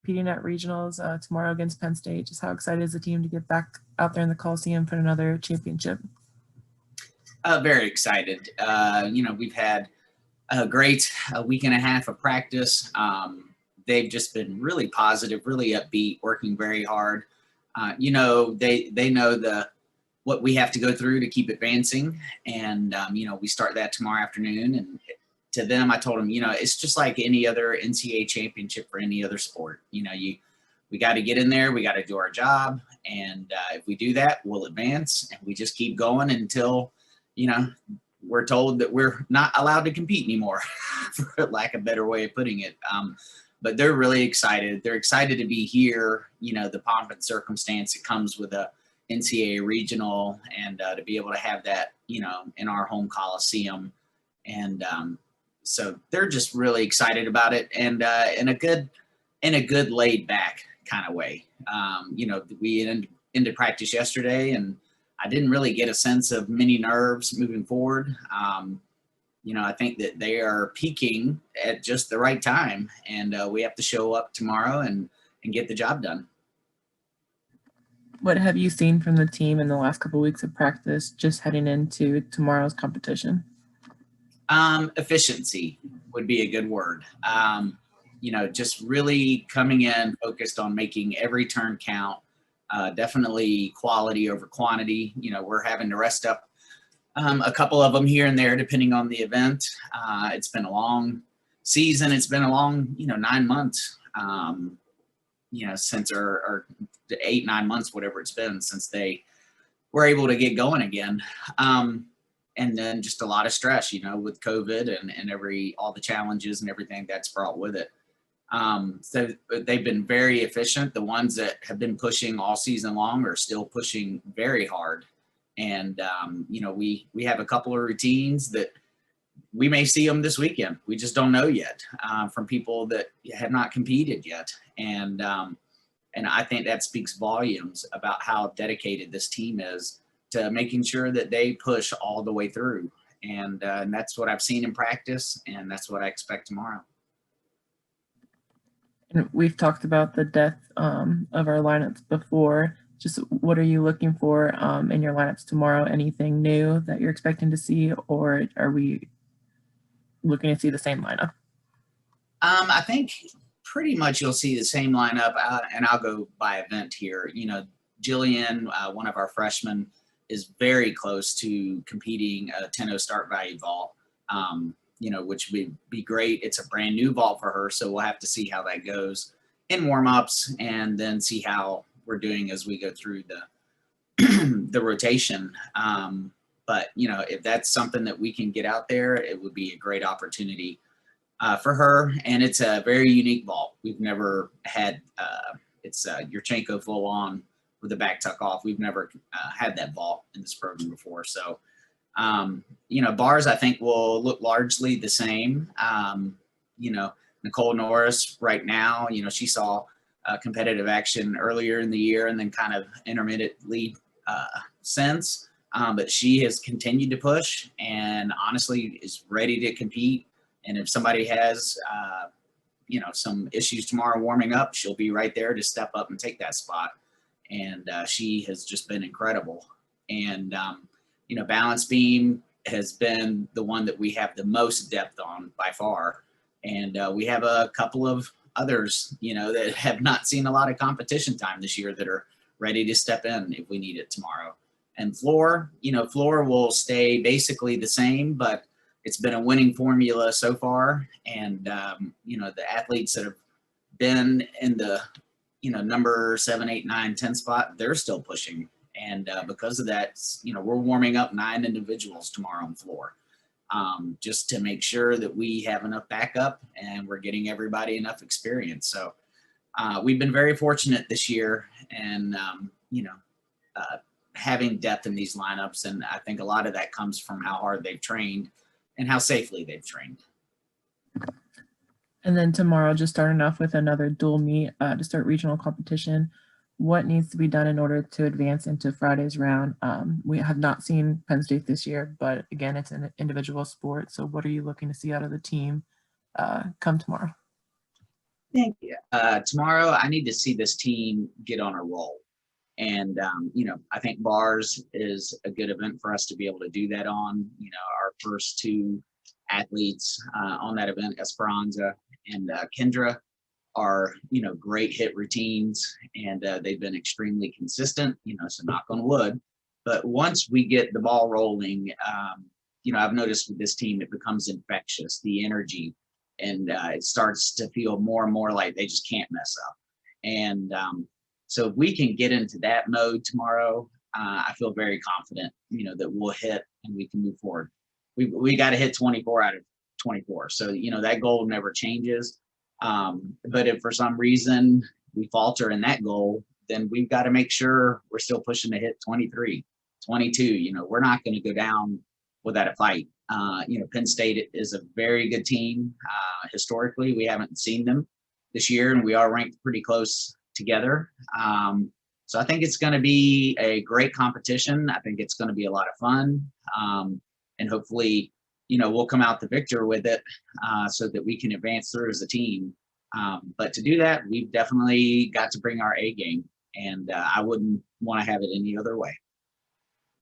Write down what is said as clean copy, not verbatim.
competing at regionals tomorrow against Penn State. Just how excited is the team to get back out there in the Coliseum for another championship? Very excited. We've had a great week and a half of practice. They've just been really positive, really upbeat, working very hard. They know what we have to go through to keep advancing. And, we start that tomorrow afternoon. And to them, I told them, it's just like any other NCAA championship for any other sport. We got to get in there. We got to do our job. And if we do that, we'll advance. And we just keep going until, we're told that we're not allowed to compete anymore, for lack of a better way of putting it. But they're really excited. They're excited to be here. The pomp and circumstance that comes with a NCAA regional, and to be able to have that, in our home Coliseum. And so they're just really excited about it, and in a good laid back kind of way. We ended practice yesterday, and I didn't really get a sense of many nerves moving forward. I think that they are peaking at just the right time, and we have to show up tomorrow and get the job done. What have you seen from the team in the last couple of weeks of practice, just heading into tomorrow's competition? Efficiency would be a good word. Just really coming in focused on making every turn count. Definitely quality over quantity. We're having to rest up a couple of them here and there, depending on the event. It's been a long season. It's been a long, 9 months, since or 8, 9 months, whatever it's been, since they were able to get going again. And then just a lot of stress, with COVID and all the challenges and everything that's brought with it. So they've been very efficient. The ones that have been pushing all season long are still pushing very hard. And, we have a couple of routines that we may see them this weekend. We just don't know yet, from people that have not competed yet. And I think that speaks volumes about how dedicated this team is to making sure that they push all the way through. And that's what I've seen in practice, and that's what I expect tomorrow. And we've talked about the depth of our lineups before. Just what are you looking for in your lineups tomorrow? Anything new that you're expecting to see, or are we looking to see the same lineup? I think pretty much you'll see the same lineup, and I'll go by event here. Jillian, one of our freshmen, is very close to competing a 10-0 start value vault, which would be great. It's a brand new vault for her, so we'll have to see how that goes in warm-ups, and then see how we're doing as we go through the rotation. But if that's something that we can get out there, it would be a great opportunity for her. And it's a very unique vault. We've never had it's Yurchenko full on with the back tuck off. We've never had that vault in this program before. So bars I think will look largely the same. Nicole Norris right now, she saw competitive action earlier in the year and then kind of intermittently since. But she has continued to push and honestly is ready to compete. And if somebody has, some issues tomorrow warming up, she'll be right there to step up and take that spot. And she has just been incredible. And, balance beam has been the one that we have the most depth on by far. And we have a couple of others, that have not seen a lot of competition time this year that are ready to step in if we need it tomorrow. And floor will stay basically the same, but it's been a winning formula so far. And, the athletes that have been in the, number 7, 8, 9, 10 spot, they're still pushing. And because of that, we're warming up 9 individuals tomorrow on floor, just to make sure that we have enough backup and we're getting everybody enough experience. So we've been very fortunate this year and, having depth in these lineups. And I think a lot of that comes from how hard they've trained and how safely they've trained. And then tomorrow, just starting off with another dual meet to start regional competition. What needs to be done in order to advance into Friday's round? We have not seen Penn State this year, but again, it's an individual sport. So what are you looking to see out of the team come tomorrow? Thank you. Tomorrow, I need to see this team get on a roll. And, I think bars is a good event for us to be able to do that on. Our first two athletes on that event, Esperanza and Kendra, are, great hit routines, and they've been extremely consistent, so knock on wood. But once we get the ball rolling, I've noticed with this team, it becomes infectious, the energy, and it starts to feel more and more like they just can't mess up. And so if we can get into that mode tomorrow, I feel very confident, that we'll hit and we can move forward. We got to hit 24 out of 24. So, that goal never changes. But if for some reason we falter in that goal, then we've got to make sure we're still pushing to hit 23, 22. We're not going to go down without a fight. Penn State is a very good team. Historically, we haven't seen them this year, and we are ranked pretty close together. So I think it's going to be a great competition. I think it's going to be a lot of fun. And hopefully, we'll come out the victor with it, so that we can advance through as a team. But to do that, we've definitely got to bring our A game, and I wouldn't want to have it any other way.